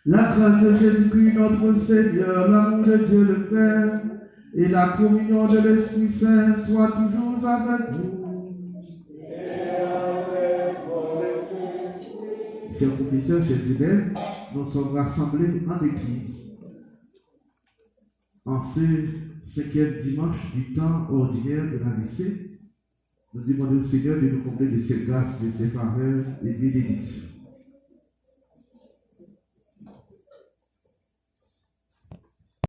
La grâce de Jésus-Christ notre Seigneur, l'amour de Dieu le Père et la communion de l'Esprit Saint soient toujours avec vous. Chers professeurs, chers élèves, nous sommes rassemblés en Église en ce 5e dimanche du temps ordinaire de la lycée. Nous demandons au Seigneur de nous combler de ses grâces, de ses faveurs et bénédictions.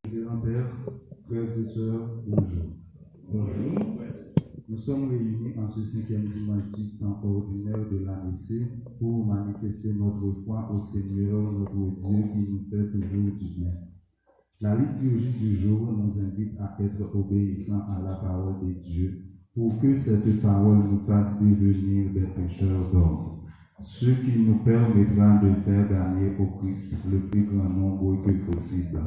Révérend Père, frères et sœurs, bonjour. Bonjour. Nous sommes réunis en ce 5e dimanche du temps ordinaire de la lycée pour manifester notre foi au Seigneur, notre Dieu, qui nous fait toujours du bien. La liturgie du jour nous invite à être obéissants à la parole de Dieu pour que cette parole nous fasse devenir des pécheurs d'or, ce qui nous permettra de faire gagner au Christ le plus grand nombre que possible.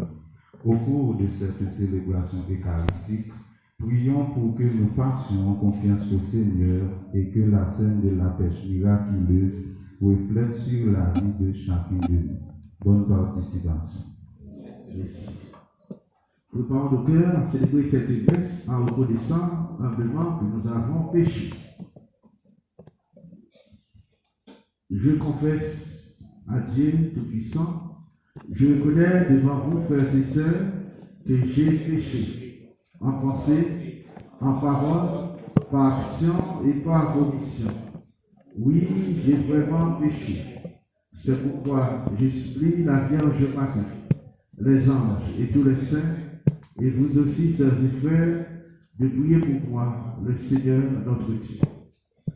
Au cours de cette célébration eucharistique, prions pour que nous fassions confiance au Seigneur et que la scène de la pêche miraculeuse reflète sur la vie de chacun de nous. Bonne participation. Merci. Préparons nos cœurs à célébrer cette messe en reconnaissant humblement que nous avons péché. Je confesse à Dieu Tout-Puissant Je reconnais devant vous, frères et sœurs, que j'ai péché en pensée, en parole, par action et par omission. Oui, j'ai vraiment péché. C'est pourquoi je supplie la Vierge Marie, les anges et tous les saints, et vous aussi, sœurs et frères, de prier pour moi, le Seigneur notre Dieu.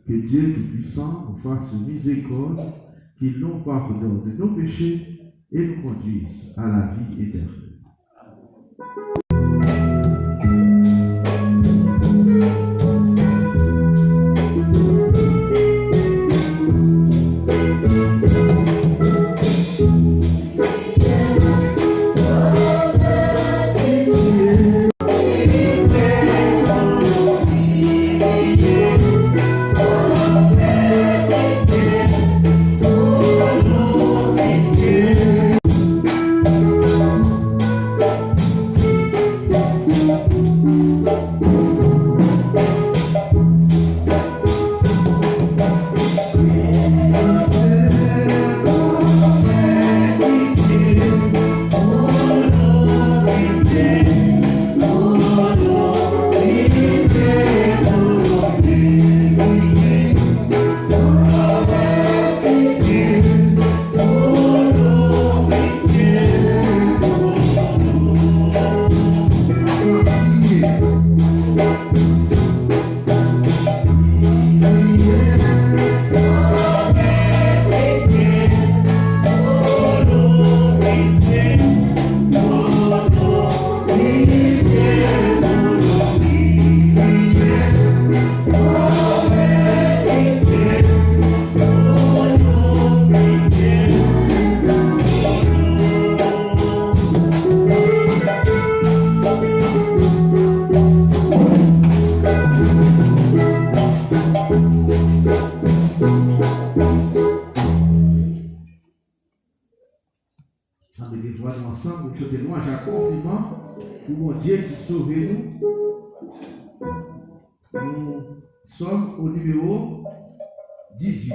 Que Dieu Tout-Puissant nous fasse miséricorde, qu'il nous pardonne de nos péchés et nous conduise à la vie éternelle. Ensemble, nous chantons louange à compliment pour mon Dieu qui sauve nous. Nous sommes au numéro 18.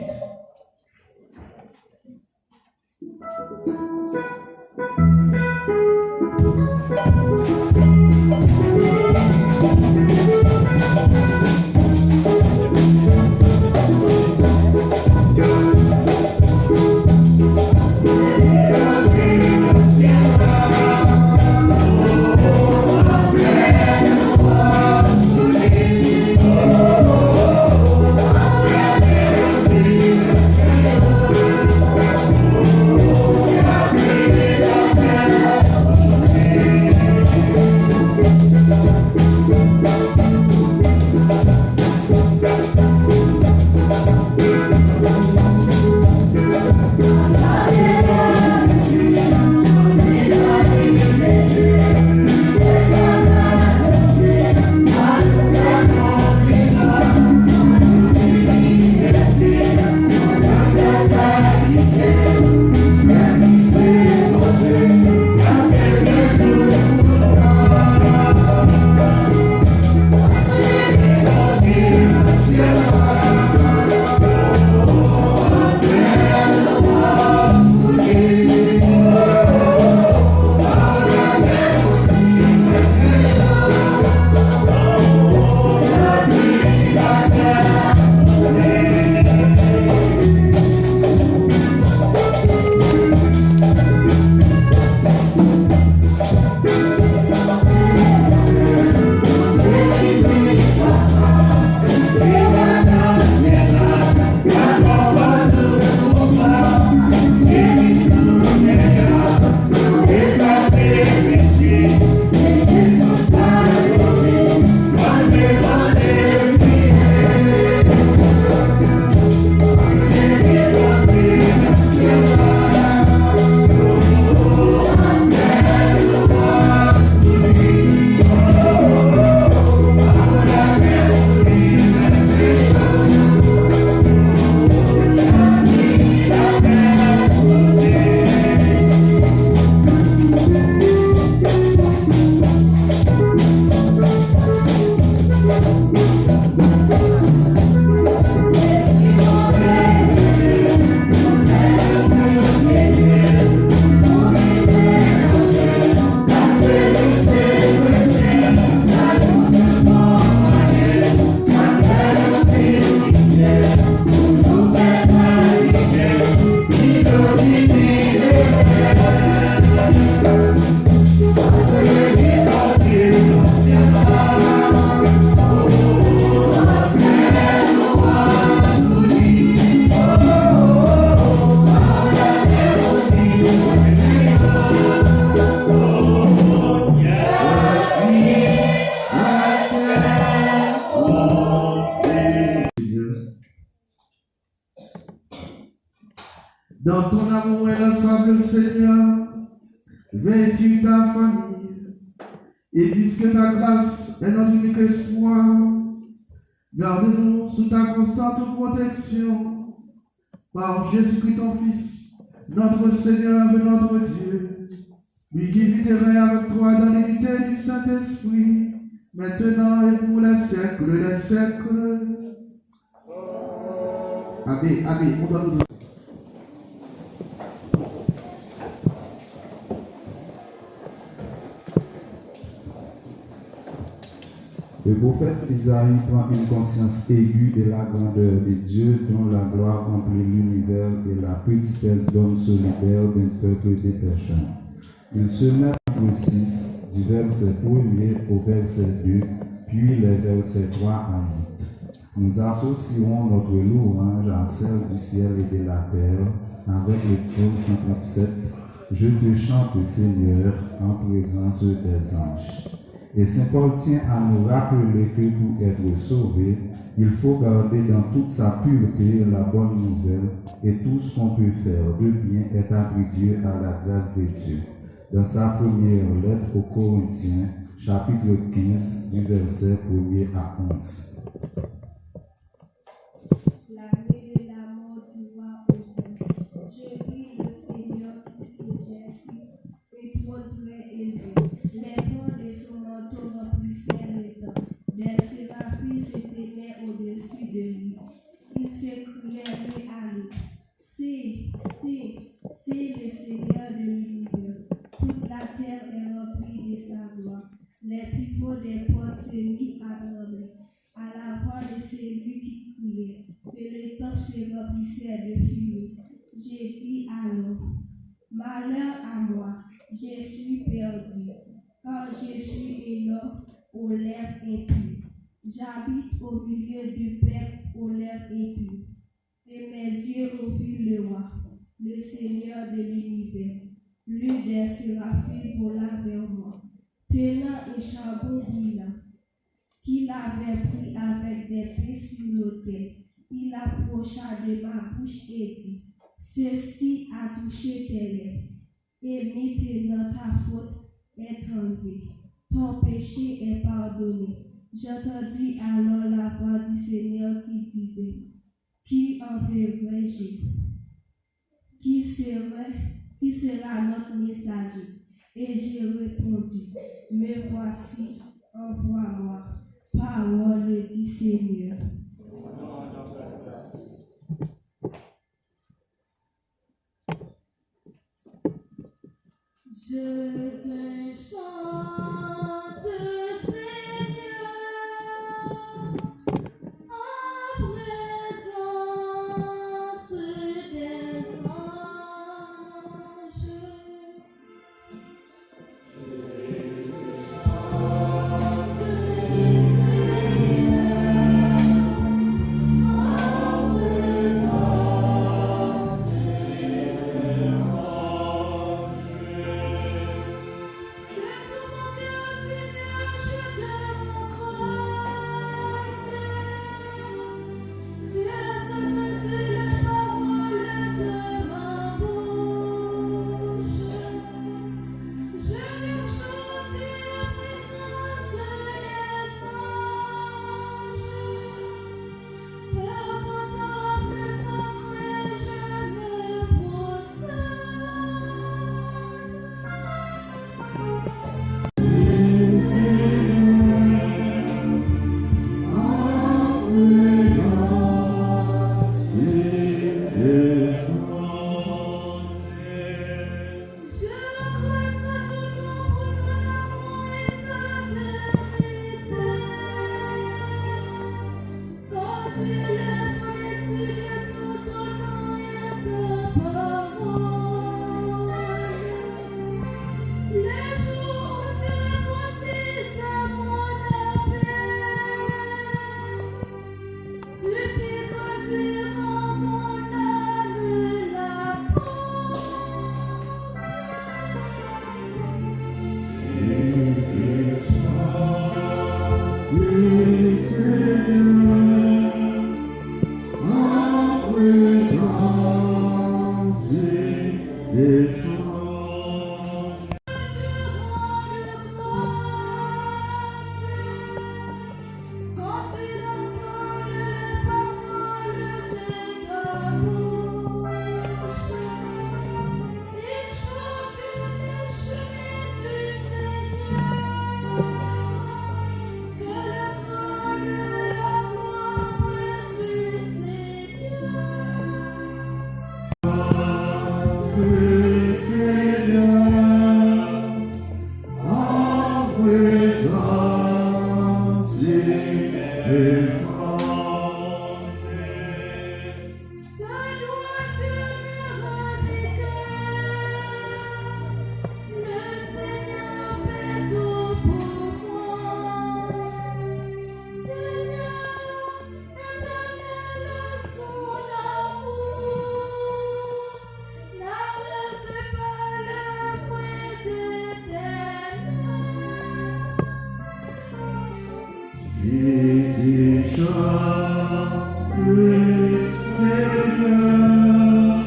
Dans ton amour inlassable, Seigneur, veille sur ta famille. Et puisque ta grâce est notre unique espoir, garde-nous sous ta constante protection. Par Jésus-Christ, ton Fils, notre Seigneur et notre Dieu, lui qui vit et règne avec toi dans l'unité du Saint-Esprit, maintenant et pour les siècles des siècles. Amen. Amen. On doit nous... Le prophète Isaïe prend une conscience aiguë de la grandeur de Dieu dont la gloire remplit l'univers et la petitesse d'homme solidaire d'un peuple détachant. Il se met au 6, du verset 1er au verset 2, puis les versets 3 à 8. Nous associerons notre louange à celle du ciel et de la terre avec le psaume 57. Je te chante, Seigneur, en présence des anges. Et Saint Paul tient à nous rappeler que pour être sauvé, il faut garder dans toute sa pureté la bonne nouvelle et tout ce qu'on peut faire de bien est attribué à la grâce de Dieu. Dans sa première lettre aux Corinthiens, chapitre 15, du verset 1er à 11. L'année de la mort du roi Osée. Je prie le Seigneur puisque j'ai su et trop très élevé. Les pans de son manteau remplissaient le temps. Des séraphins s'éteignaient au-dessus de lui. Il s'écriait l'un à l'autre. C'est le Seigneur de l'univers. Toute la terre est remplie de sa gloire. Les pivots des portes se mirent à trembler. À la voix de celui qui criait, et le temple se remplissait de fumée. J'ai dit alors, malheur à moi, je suis perdu, car je suis un homme aux lèvres impures. J'habite au milieu du peuple aux lèvres impures. Et mes yeux ont vu le roi, le Seigneur de l'univers. L'une des séraphins vola vers moi, tenant un charbon brûlant qu'il avait pris avec des pieds sur l'autel. Il approcha de ma bouche et dit, ceci a touché tes lèvres, et maintenant ta faute est enlevée, ton péché est pardonné. J'entendis alors la voix du Seigneur qui disait, qui enverrai-je? Qui sera notre messager? Et j'ai répondu, me voici, envoie-moi. Parole du Seigneur. Je te chante, Seigneur, en présence des anges. Que tout mon cœur et tes chants, Seigneur,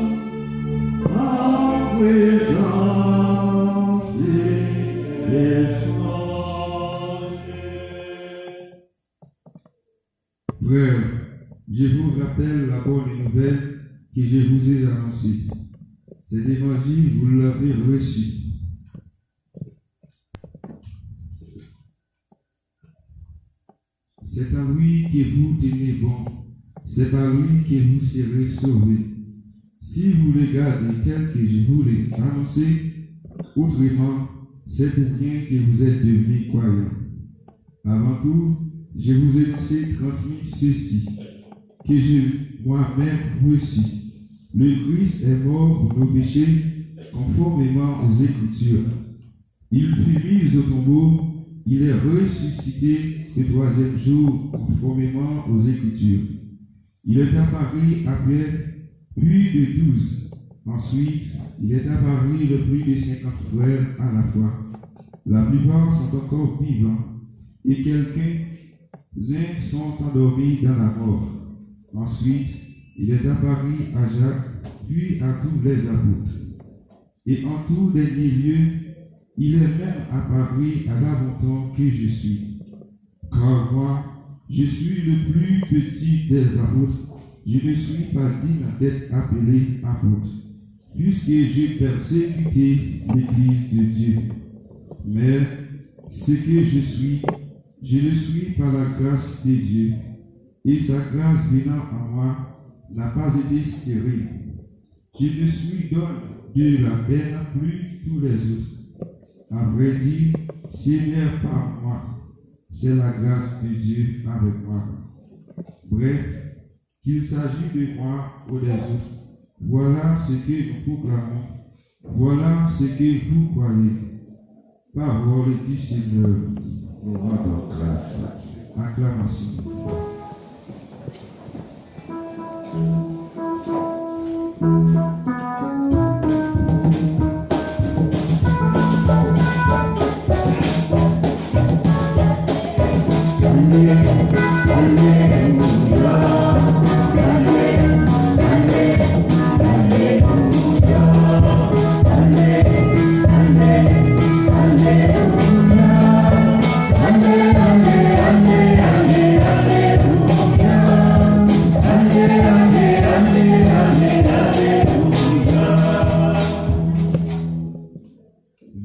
en présence des anges. Frères, je vous rappelle la bonne nouvelle que je vous ai annoncée. Cet évangile, vous l'avez reçu. C'est à lui que vous tenez bon. C'est par lui que vous serez sauvés. Si vous le gardez tel que je vous l'ai annoncé, autrement, c'est pour rien que vous êtes devenus croyants. Avant tout, je vous ai transmis ceci, que j'ai moi-même reçu. Le Christ est mort pour nos péchés, conformément aux Écritures. Il fut mis au tombeau, il est ressuscité le troisième jour, conformément aux Écritures. Il est apparu après plus de 12. Ensuite, il est apparu de plus de 50 frères à la fois. La plupart sont encore vivants et quelques-uns sont endormis dans la mort. Ensuite, il est apparu à Jacques, puis à tous les apôtres. Et en tout dernier lieu, il est même apparu à l'abandon que je suis. Car moi, je suis le plus petit des apôtres. Je ne suis pas digne d'être appelé apôtre, puisque j'ai persécuté l'Église de Dieu. Mais ce que je suis, je le suis par la grâce de Dieu. Et sa grâce venant en moi n'a pas été stérile. Je me suis donné de la peine plus tous les autres. À vrai dire, ce n'est pas moi, c'est la grâce de Dieu avec moi. Bref, qu'il s'agit de moi ou des autres, voilà ce que nous proclamons, voilà ce que vous croyez. Parole du Seigneur. Nous rendons grâce. Acclamation.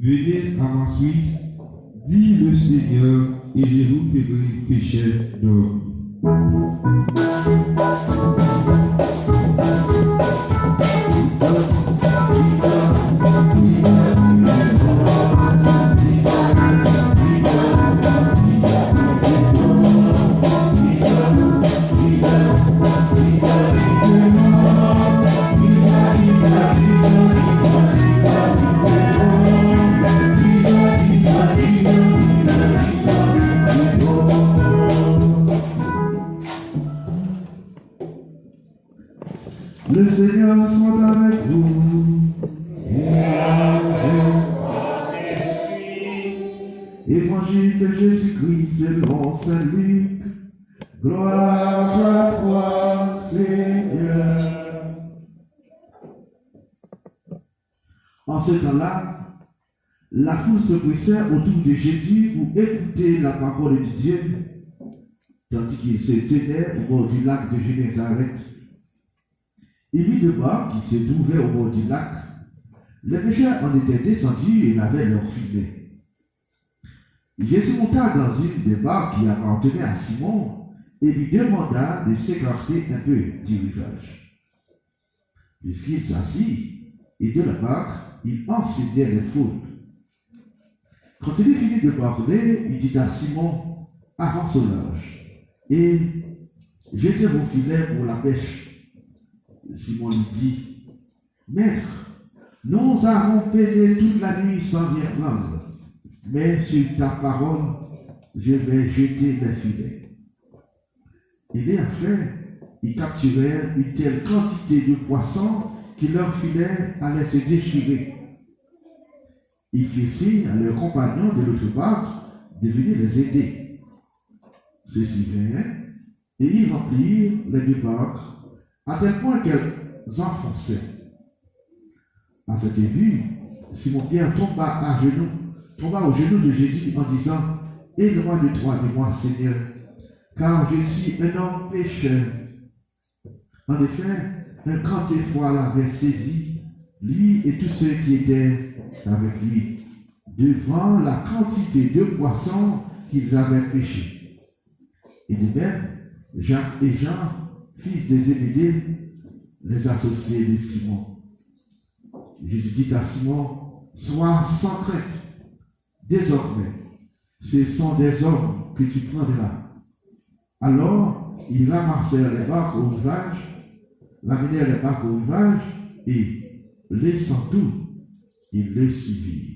Venez à ma suite, dit le Seigneur, et je vous ferai pécher d'or. Le Seigneur soit avec vous. Évangile de Jésus-Christ selon Saint Luc. Gloire à toi, Seigneur. En ce temps-là, la foule se pressait autour de Jésus pour écouter la parole de Dieu, tandis qu'il se tenait au bord du lac de Génézareth. Il vit deux barques qui se trouvaient au bord du lac. Les pêcheurs en étaient descendus et lavaient leurs filets. Jésus monta dans une des barques qui appartenait à Simon et lui demanda de s'écarter un peu du rivage. Puisqu'il s'assit et de la barque, il enseignait les fautes. Quand il eut fini de parler, il dit à Simon, avance au large et jetez vos filets pour la pêche. Simon lui dit, Maître, nous avons peiné toute la nuit sans rien prendre, mais sur ta parole, je vais jeter les filets. Et en fait, ils capturèrent une telle quantité de poissons que leurs filets allaient se déchirer. Ils firent signe à leurs compagnons de l'autre barque de venir les aider. ceux-ci vinrent, et ils remplirent les deux barques, à tel point qu'elles enfonçaient. À cette vue, Simon-Pierre tomba aux genoux de Jésus en disant, « Éloigne de toi, de moi, Seigneur, car je suis un homme pécheur. » En effet, un grand effroi l'avait saisi, lui et tous ceux qui étaient avec lui, devant la quantité de poissons qu'ils avaient pêchés. Et de même, Jacques et Jean, fils de Zébédée, les associés de Simon. Jésus dit à Simon, « Sois sans crainte, désormais, ce sont des hommes que tu prendras. » Alors, ils ramassèrent les barques au rivage, ramenèrent les barques au rivage, et, laissant tout, ils le suivirent.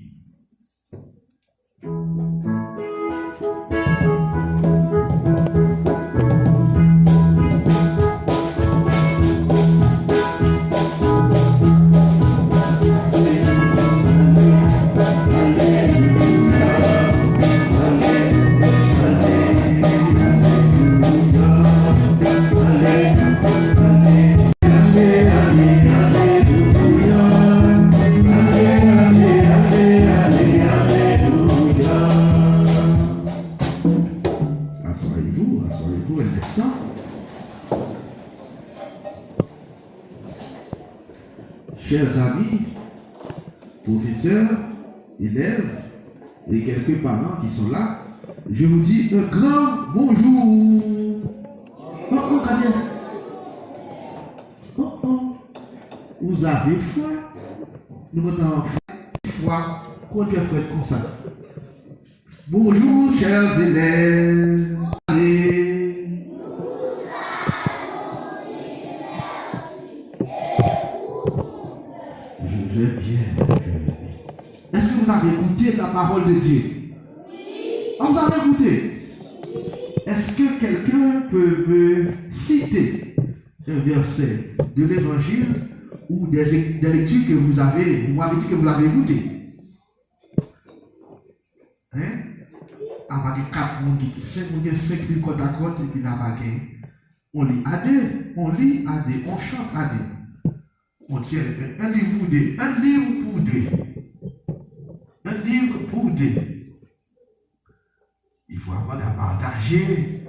Asseyez-vous un instant. Chers amis, professeurs, élèves et quelques parents qui sont là, je vous dis un grand bonjour. Oh, regardez. Vous avez foi. Nous avons foi contre les frères comme ça. Bonjour, chers élèves. Allez. Je vais bien. Est-ce que vous avez écouté la parole de Dieu? Oui. Vous avez écouté? Est-ce que quelqu'un peut me citer un verset de l'évangile ou des lectures que vous avez, vous m'avez dit que vous l'avez écouté? Hein? Avec 4 monde qui 5 000 côte à côte et puis là-bas, on lit à deux, on chante à deux. On tient un livre pour deux, un livre pour deux. Un livre pour deux. Il faut avoir à partager.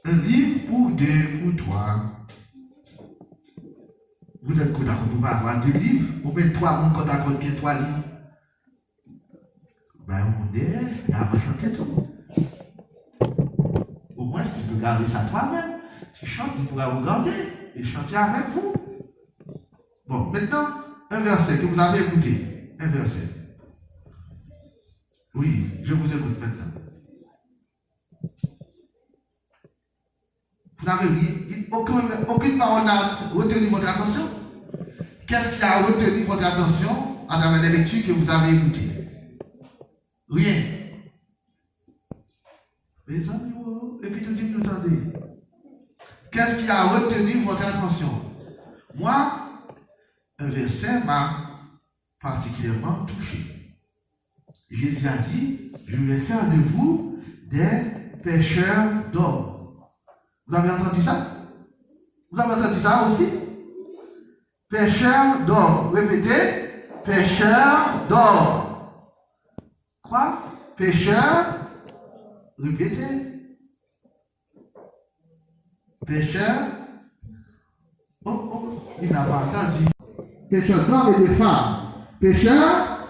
Un livre pour deux, pour trois. Vous êtes côte à côte, vous pouvez avoir 2 livres. Vous mettez 3 monde côte à côte, qui 3 livres. Ben, on est, il va chanter tout. Au moins, si tu peux garder ça toi-même, tu chantes, tu pourras regarder et chanter avec vous. Bon, maintenant, un verset que vous avez écouté. Un verset. Oui, je vous écoute maintenant. Vous n'avez aucune parole n'a retenu votre attention. Qu'est-ce qui a retenu votre attention à travers les lectures que vous avez écoutées? Rien. Les amis, et puis tout dit, nous attendez. Qu'est-ce qui a retenu votre attention? Moi, un verset m'a particulièrement touché. Jésus a dit, je vais faire de vous des pêcheurs d'hommes. Vous avez entendu ça? Vous avez entendu ça aussi? Pêcheurs d'hommes. Répétez, pêcheurs d'hommes. Quoi? Pêcheur, répétez. Pêcheur. Il n'a pas entendu. Pêcheur d'hommes et de femmes. Pêcheur.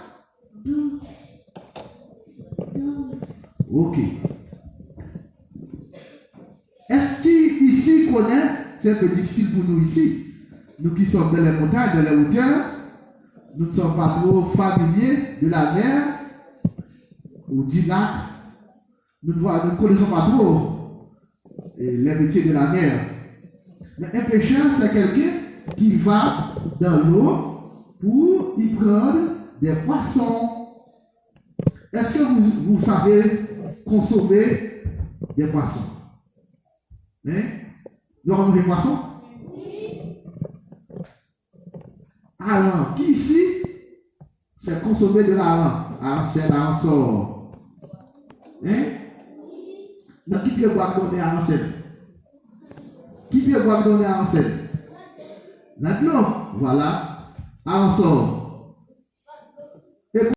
Ok. Est-ce qu'ici connaît, c'est un peu difficile pour nous ici, nous qui sommes dans les montagnes, dans les hauteurs, nous ne sommes pas trop familiers de la mer ou du lac. Nous ne connaissons pas trop les métiers de la mer. Mais un pêcheur, c'est quelqu'un qui va dans l'eau pour y prendre des poissons. Est-ce que vous savez consommer des poissons? Hein? Nous avons des poissons? Oui. Alors, qui ici, c'est consommer de l'argent? Alors, c'est l'argent sort. Hein? Donc, qui peut donner à l'enseigne? Qui peut donner à l'enseigne? Maintenant, voilà, à l'ensemble.